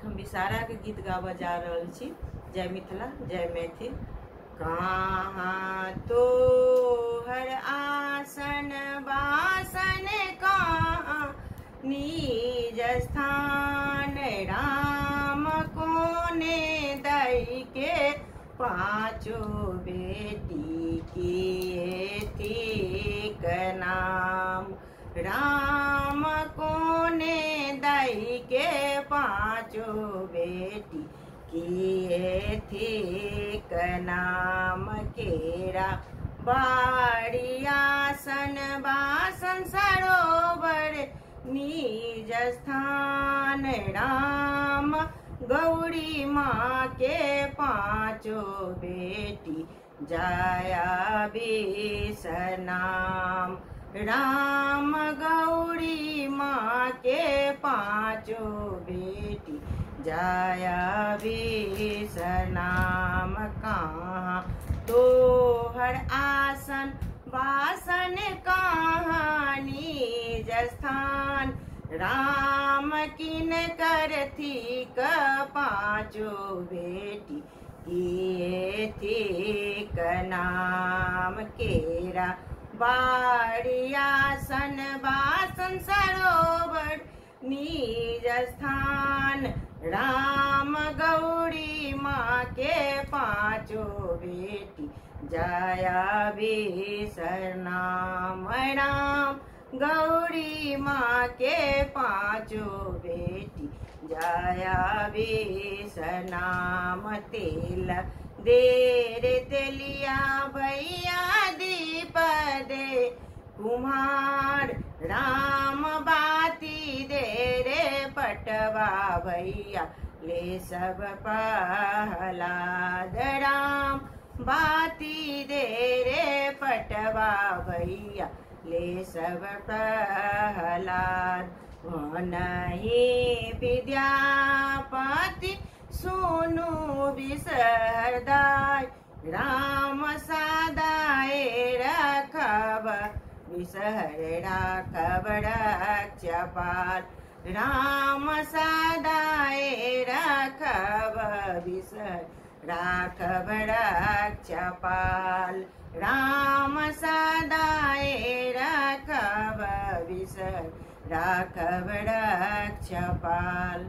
हम विषहारा के गीत गाबऽ जा रहल छी। जय मिथिला, जय मैथिल। कहाँ तो हर आसन बासन कहाँ निज स्थान, राम कोने दई के पाँचों बेटी की ठीक नाम। राम कोने दई के पाँचों बेटी किए ठीक नाम। केरा बाड़ी आसन बासन सरोवर निज स्थान, राम गौरी माँ के पाँचों बेटी जाया बीस नाम। राम गौरी माँ के पाँचों बेटी जाया बीस नाम। कहाँ तो हर आसन बासन कहाँ निज स्थान, राम किन करथी क पाँचों बेटी किए ठीक नाम। केरा बाड़ी आसन बासन सरोवर निज स्थान, राम गौरी माँ के पाँचों बेटी जाया बीस नाम। राम गौरी माँ के पाँचों बेटी जाया बीस नाम। तेल दे रे तेलिया भैया दीप दे कुम्हार, राम बाती दे रे पटवा भैया ले सब प्रहलाद। राम बाती दे रे पटवा भैया ले सब प्रहलाद। नहीं विद्यापति सुनु विषहरदाय, राम सदाए रखब विषहर राखब रक्षपाल। राम सदाए रखब विषहर राखब रक्षपाल। राम सदाए रखब विषहर राखब रक्षपाल।